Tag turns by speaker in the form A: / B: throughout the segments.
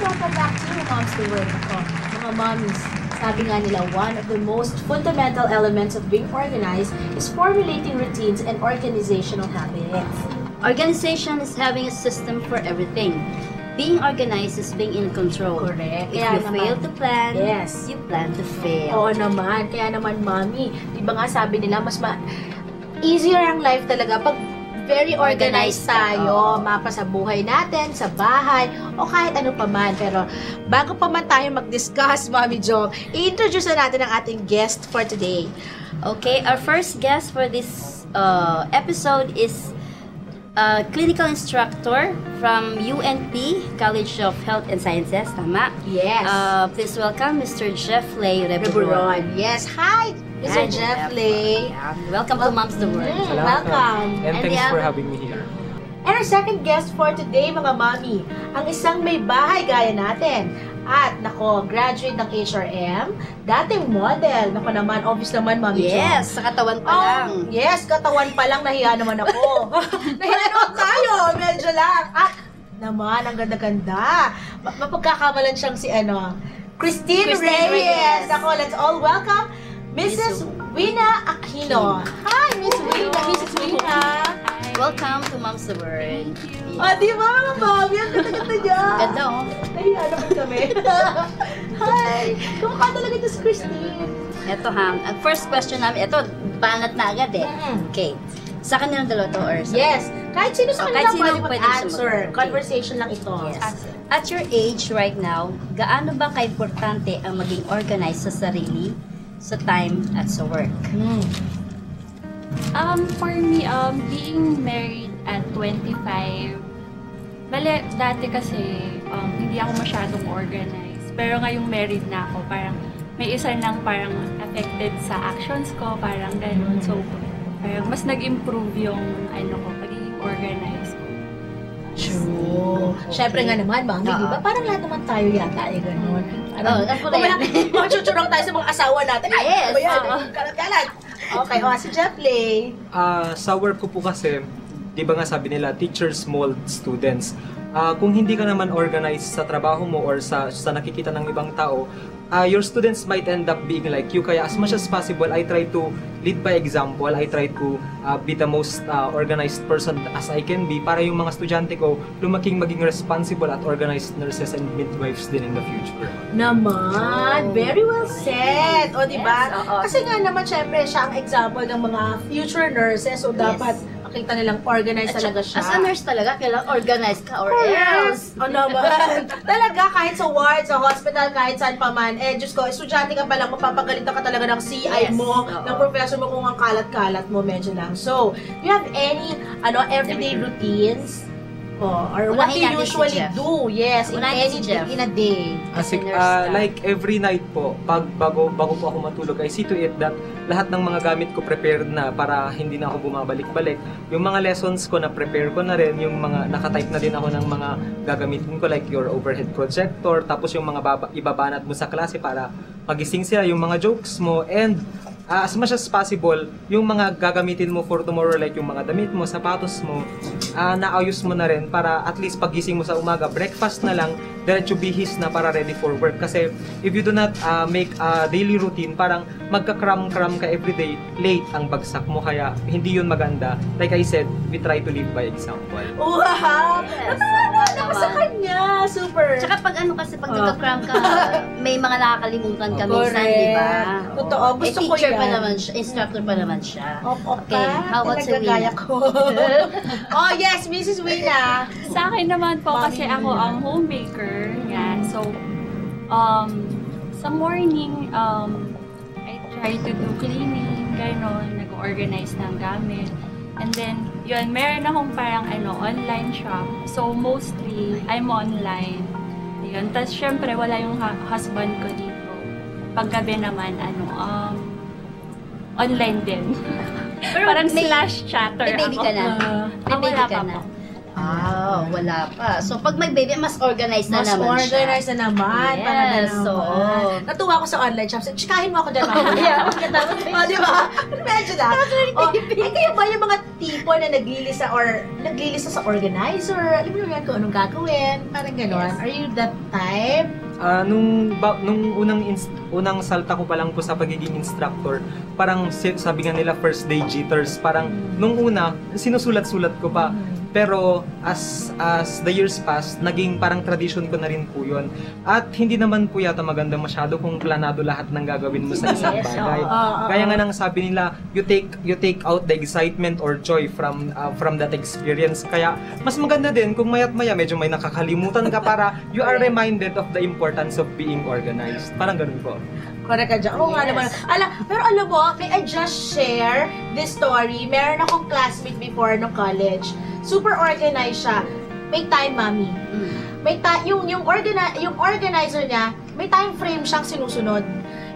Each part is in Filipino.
A: welcome back to Moms the Word. Ako, mga mommies, sabi nga nila, one of the most fundamental elements of being organized is formulating routines and organizational habits.
B: Organization is having a system for everything. Being organized is being in control.
A: Correct.
B: If
A: Kaya
B: you
A: naman,
B: fail to plan,
A: yes,
B: you plan to fail.
A: Oo naman. Kaya naman, mommy, di ba nga sabi nila, easier ang life talaga pag very organized tayo, mapa sa buhay natin, sa bahay, o kahit ano pa man. Pero bago pa man tayo mag-discuss, Mommy Jo, i-introduce na natin ang ating guest for today.
B: Okay, our first guest for this episode is a clinical instructor from UNP, College of Health and Sciences, tama?
A: Yes.
B: Please welcome Mr. Jeff Lay Reburon.
A: Yes, hi! Mr. Jeff Lay.
B: Yeah. Welcome to Moms the Word.
A: Welcome.
C: And thanks for having me here.
A: And our second guest for today, mga mami, ang isang may bahay gaya natin. At, nako, graduate ng HRM, dating model. Nako naman, obvious naman, Mami Jo.
B: Yes, sa katawan pa lang.
A: Yes, katawan pa lang, nahiya naman ako. Nahiya naman tayo, medyo lang. At, naman, ang ganda-ganda. Mapagkakamalan siyang si, Christine Reyes. Nako, let's all welcome Mrs. Wina Aquino. Hi, Miss Wina. Mrs. Wina.
B: Welcome to Moms the Word.
A: O, di ba mga mami? Ang ganda-ganda niya.
B: Ganda, oh.
A: Nahiya naman kami. Hi! Kumukha talaga ito si Christine.
B: Ito ha, ang first question namin, ito, banat na agad eh. Okay. Sa kanilang dalawa to or sa
A: Yes. Kahit sino sa
B: kahit
A: kanila
B: sino
A: pwede
B: pwede
A: mag-answer.
B: sumagot.
A: Conversation lang ito.
B: Yes. At your age right now, gaano ba ka-importante ang maging organized sa sarili, sa time, at sa work?
D: For me, being married at 25, dati kasi hindi ako masyadong organized. Pero ngayong married na ako, parang may isa nang parang affected sa actions ko, parang ganun. So, parang mas nag-improve yung pagiging organized ko.
A: True. Siyempre nga naman, mami, di ba? Parang lahat naman tayo yata ay gano'n.
B: Ako na yan.
A: Machuchurang tayo sa mga asawa natin.
B: Yes.
A: Kalat-kalat. Okay, si Jeff Lay.
C: Sa work ko po kasi, di ba nga sabi nila, teachers mold students. Kung hindi ka naman organized sa trabaho mo or sa nakikita ng ibang tao, your students might end up being like you. Kaya as much as possible, I try to lead by example. I try to be the most organized person as I can be para yung mga estudyante ko maging responsible at organized nurses and midwives din in the future.
A: Naman, very well said. O, di ba?
B: Yes,
A: Kasi nga naman, syempre, siya ang example ng mga future nurses. So, dapat makita nilang organized talaga siya.
B: As a nurse talaga, kailangan organized ka or else.
A: O naman. Talaga, kahit sa ward, sa hospital, kahit saan pa man. Diyos ko, estudyante ka pa lang, mapapagalitan ka talaga ng CI mo, ng professor mo kung ang kalat-kalat mo, medyo lang. So, do you have any, everyday routines? Or what do you usually do? Yes, in a day.
C: Like every night po, bago po ako matulog, I see to it that lahat ng mga gamit ko prepared na para hindi na ako bumabalik-balik. Yung mga lessons ko na prepare ko na rin, yung mga nakatype na din ako ng mga gagamitin ko like your overhead projector, tapos yung mga ibabanat mo sa klase para magising sila, yung mga jokes mo, and as much as possible, yung mga gagamitin mo for tomorrow like yung mga damit mo, sapatos mo, naayos mo na rin para at least pagising mo sa umaga, breakfast na lang, diretso bihis na para ready for work. Kasi if you do not make a daily routine, parang magka-cram ka everyday, late ang bagsak mo, kaya hindi yun maganda. Like I said, we try to live by example.
A: Wow!
B: Yes.
A: Ako sa kanya! Super!
B: Tsaka pag nagka-cram ka, may mga nakakalimutan ka minsan, di ba?
A: Totoo, gusto ko
B: teacher
A: yan.
B: pa naman siya, instructor pa naman siya.
A: Okay,
B: how about si Wina?
A: ko. Yes, Mrs. Wina.
D: Sa akin naman po, kasi ako ang homemaker. Yan. So, sa morning, I try to do cleaning, gano'n, nag-organize ng gamit. And then, yun, meron akong parang online shop. So, mostly, I'm online. Yun. Tapos, syempre, wala yung husband ko dito. Paggabi naman, online din.
B: Pero
D: parang slash chatter
B: may baby
D: ako.
B: ka na. May baby
D: wala
B: ka
D: pa
B: na.
D: po.
B: Wala pa. So, pag may baby, mas organized na
A: Mas
B: naman siya.
A: organized na naman.
B: Yes,
A: Parang na
B: so,
A: naman. Natuwa ko sa online shops. Chikahin mo ako dyan, mamaya. Di ba? Medyo na. Kayo ba yung mga tipo na naglilista sa organizer? Alam mo yan kung anong gagawin? Parang gano'n.
B: Yes.
A: Are you that type?
C: Nung unang salta ko pa lang po sa pagiging instructor, parang sabi nga nila first day jitters, parang nung una sinusulat-sulat ko pa. Pero as the years passed, naging parang tradition ko na rin po yun. At hindi naman po yata maganda masyado kung planado lahat ng gagawin mo sa isang bagay. Kaya nga nang sabi nila, you take out the excitement or joy from that experience. Kaya mas maganda din kung maya't maya medyo may nakakalimutan ka para you are reminded of the importance of being organized. Parang ganun po.
A: Correct ka dyan. Oo nga naman. Pero alam mo, may I just share this story. Meron akong classmate before no college. Super organized siya. May time, mami. May yung organizer niya, may time frame siyang sinusunod.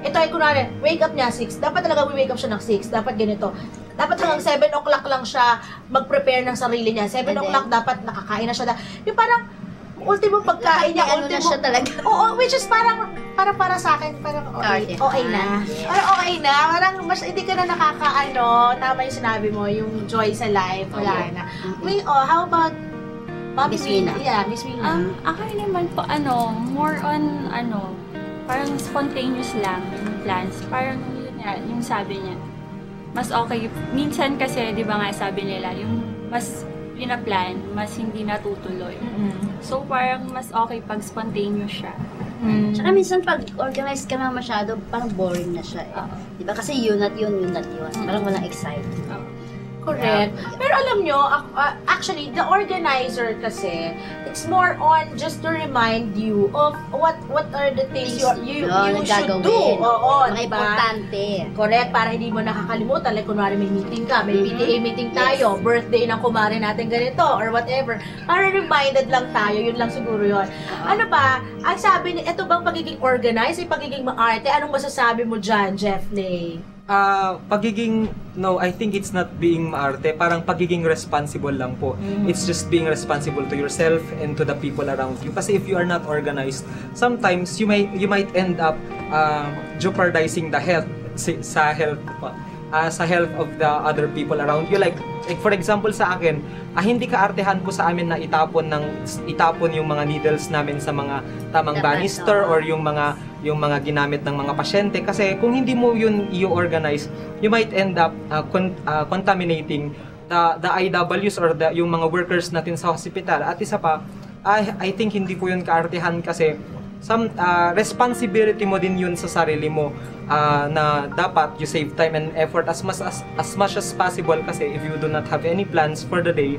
A: Ito ay kunwari, wake up niya 6. Dapat talaga wake up siya ng 6. Dapat ganito. Dapat hanggang 7 o'clock lang siya mag-prepare ng sarili niya. 7 o'clock dapat nakakain na siya. Yung parang, ultimo pagkain niya,
B: ano na siya talaga.
A: Oo, which is parang para sa akin, parang okay na. Parang okay na. Parang mas hindi ka na tama yung sinabi mo, yung joy sa life, wala na. How about
B: Miss Wina?
A: Yeah, Miss Wina.
D: Ako naman po, more on, parang spontaneous lang yung plans. Parang yun nga, yung sabi niya, mas okay. Minsan kasi, di ba nga sabi nila, yung mas pinaplan, mas hindi natutuloy. So, parang mas okay pag spontaneous siya.
B: Tsaka minsan pag organized ka na masyado, parang boring na siya eh. Diba? Kasi yun at yun at yun. Parang walang exciting.
A: Correct. Pero alam nyo, actually, the organizer kasi, it's more on just to remind you of what are the things you should do. Oo,
B: mga
A: diba?
B: importante.
A: Correct, para hindi mo nakakalimutan. Like, kunwari may meeting ka, may PTA meeting tayo, birthday ng kumare natin ganito, or whatever. Para reminded lang tayo, yun lang siguro yun. Ano pa, ang sabi ni, ito bang pagiging organized, ay pagiging maarte, anong masasabi mo dyan, Jeff Lay?
C: I think it's not being maarte, parang pagiging responsible lang po. It's just being responsible to yourself and to the people around you. Kasi if you are not organized, sometimes you might end up jeopardizing the health of the other people around you. Like for example sa akin, hindi kaartehan po sa amin na itapon yung mga needles namin sa mga tamang banister or yung mga ginamit ng mga pasyente, kasi kung hindi mo yun i-organize, you might end up contaminating the IWs or yung mga workers natin sa hospital. At isa pa, I think hindi po yun kaartehan kasi responsibility mo din yun sa sarili mo, na dapat you save time and effort as much as possible, kasi if you do not have any plans for the day,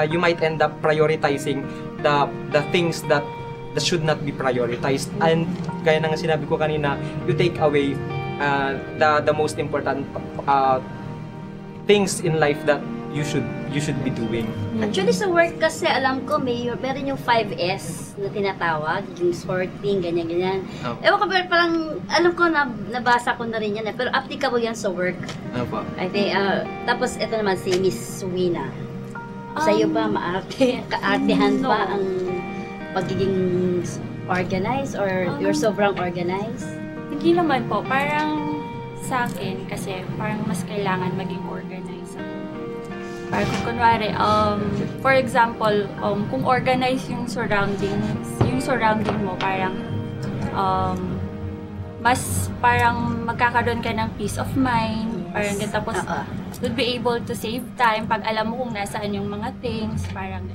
C: you might end up prioritizing the things that should not be prioritized. And gaya ng sinabi ko kanina, you take away the most important things in life that you should be doing.
B: Actually sa work kasi alam ko meron yung 5S na tinatawag, yung sorting, ganyan. Ewan ko, pero parang alam ko nabasa ko na rin yan pero applicable yan sa work. I think, tapos ito naman si Miss Wina. Sa'yo ba kaartehan ba ang pagiging organized or you're sobrang organized?
D: Hindi naman po. Parang sa akin, kasi parang mas kailangan maging organized ako. Parang kung kunwari, for example, kung organized yung surrounding mo, parang mas parang magkakaroon ka ng peace of mind. Parang tapos would be able to save time pag alam mo kung nasaan yung mga things. Parang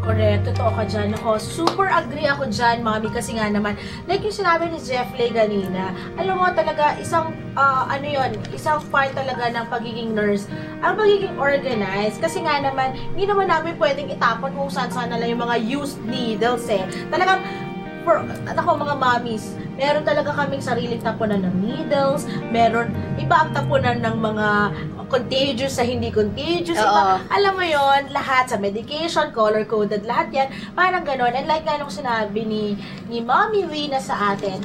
A: Correct, totoo ka dyan. Ako, super agree ako dyan, Mami, kasi nga naman, like yung sinabi ni Jeff Lay kanina, alam mo talaga, isang part talaga ng pagiging nurse, ang pagiging organized, kasi nga naman, hindi naman namin pwedeng itapon kung saan-saan na lang yung mga used needles Talagang, mga mommies, meron talaga kaming sariling tapunan ng needles, meron iba ang tapunan ng mga contagious sa hindi contagious. Iba, alam mo yon, lahat sa medication, color-coded, lahat yan, parang ganon. And like nga nung sinabi ni Mommy Wina sa atin,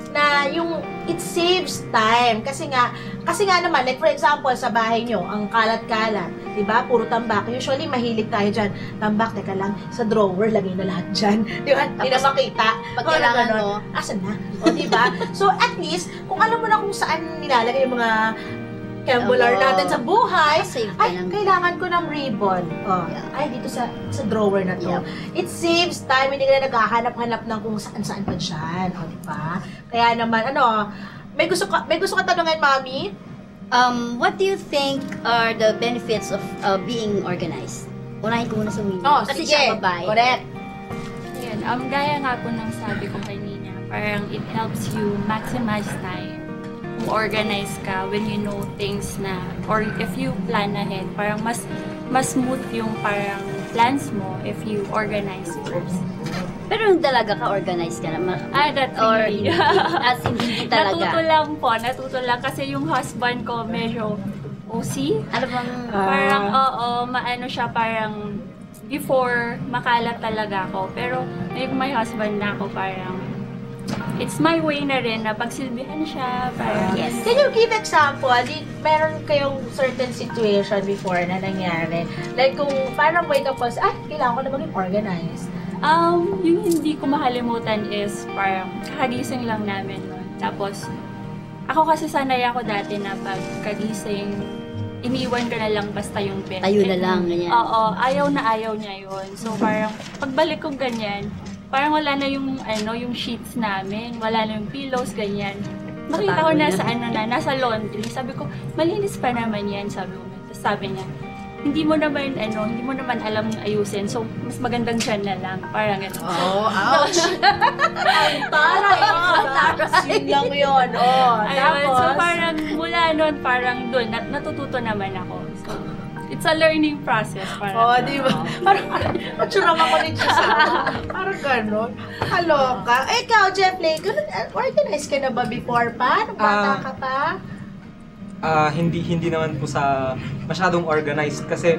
A: na yung it saves time. Kasi nga naman, like for example, sa bahay nyo, ang kalat-kalat, di ba? Puro tambak. Usually, mahilig tayo dyan. Tambak, teka lang, sa drawer, lagay na lahat dyan. Di ba? Hindi na makita.
B: Pag kailangan mo,
A: asan na? O, di ba? So, at least, kung alam mo na kung saan nilalagay yung mga kembular natin sa buhay, ay, kailangan ko ng ribbon. Oh, ay, dito sa drawer na to. It saves time, hindi ka na naghahanap-hanap ng kung saan-saan pa dyan. O, diba? Kaya naman, may gusto ka tanungin, Mami?
B: What do you think are the benefits of being organized? Unahin ko muna sa Winnie. Kasi
A: sige.
B: siya babae.
A: Correct.
D: Yan, gaya nga po ng sabi ko kanina, parang it helps you maximize time. Organize ka when you know things na, or if you plan ahead, parang mas smooth yung parang plans mo if you organize first.
B: Pero yung talaga ka, organize ka naman?
D: That's
B: or
D: hindi.
B: As in, hindi talaga?
D: Natuto lang kasi yung husband ko medyo OC.
B: Ano bang...
D: Parang, maano siya, parang before, makalat talaga ako. Pero, yung may husband na ako, parang it's my way na rin na pagsilbihan siya. Parang,
B: yes.
A: Can you give example? Meron kayong certain situation before na nangyari? Like kung parang wake up was, kailangan ko na maging organized.
D: Yung hindi ko makalimutan is parang kakagising lang namin nun. Tapos, ako kasi sanay ako dati na pagkagising, iniwan ko na lang basta yung bed.
B: Tayo na lang, ganyan.
D: Oo, ayaw niya yun. So parang, pagbalik ko ganyan, parang wala na yung sheets namin, wala na yung pillows, ganyan. Nakita ko nasa laundry. Sabi ko, malinis pa naman yan, sabi ko. Tapos sabi niya, hindi mo naman alam yung ayusin. So, mas magandang dyan na lang. Parang gano'n.
A: Oh, ouch! Ang taray! Yun lang yun.
D: So, parang mula nun, parang doon, natututo naman ako. So, it's a learning process.
A: Di ba? Parang matsurang ako ni Chisa. Parang gano'n. Kaloka. Ikaw, Jeffley, organized ka na ba before pa? Nung bata ka pa?
C: Hindi naman po sa masyadong organized kasi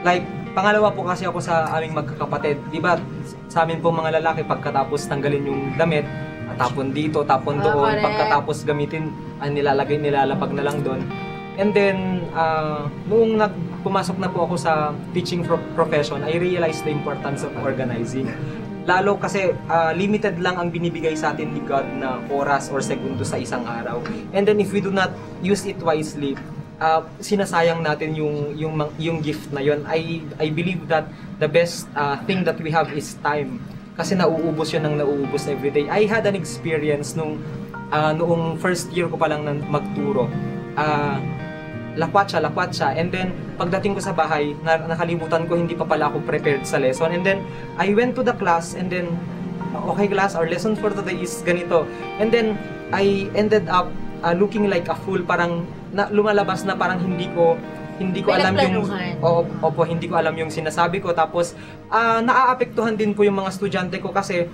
C: like pangalawa po kasi ako sa aming magkakapatid. Di ba? Sa amin po mga lalaki pagkatapos tanggalin yung damit, tapon dito, tapon doon, pagkatapos gamitin, nilalapag na lang doon. And then noong pumasok na po ako sa teaching profession, I realized the importance of organizing. Lalo kasi limited lang ang binibigay sa atin ni God na oras or segundo sa isang araw. And then if we do not use it wisely, sinasayang natin yung gift na yon. I believe that the best thing that we have is time. Kasi nauubos yun ng nauubos everyday. I had an experience noong first year ko pa lang magturo. Lakwat siya. And then, pagdating ko sa bahay, nakalimutan ko, hindi pa pala ako prepared sa lesson. And then, I went to the class, and then, okay class, our lesson for today is ganito. And then, I ended up looking like a fool. Parang, lumalabas na parang hindi ko alam yung... Opo, hindi ko alam yung sinasabi ko. Tapos, naaapektuhan din po yung mga estudyante ko kasi,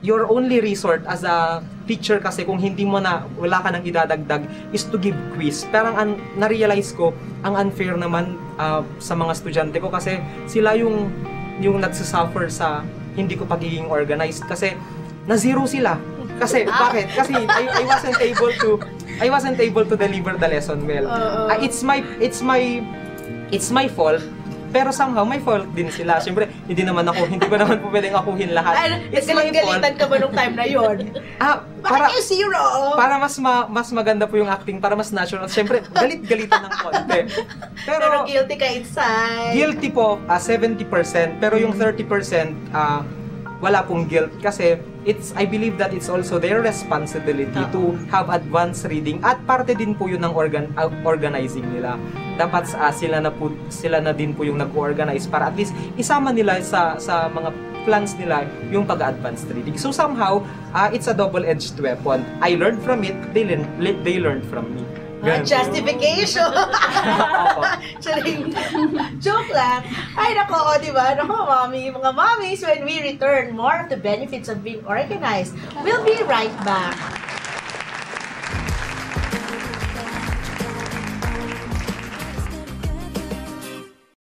C: your only resort as a teacher kasi kung wala ka nang idadagdag is to give quiz. Parang na-realize ko, ang unfair naman sa mga estudyante ko kasi sila yung nagsasuffer sa hindi ko pagiging organized kasi na-zero sila. Kasi, bakit? Kasi I wasn't able to deliver the lesson well. It's my fault. Pero somehow, may fault din sila. Siyempre, hindi ko naman po pwedeng akuhin lahat.
A: It's my fault. Galitan ka ba nung time na yun? Bakit yung zero? Para
C: mas maganda po yung acting, para mas natural. Siyempre, galit-galitan ng konti.
A: Pero guilty ka inside.
C: Guilty po, 70%. Pero yung 30%, wala pong guilt. Kasi, I believe that it's also their responsibility to have advanced reading. At parte din po yun ng organizing nila. Dapat sila na din po yung nag-organize para at least isama nila sa mga plans nila yung pag-advanced reading. So somehow, it's a double-edged weapon. I learned from it, they learned from me.
A: Justification! Joke lang. Ay, nako, di ba? Nako, mga mommies, when we return, more of the benefits of being organized. We'll be right back.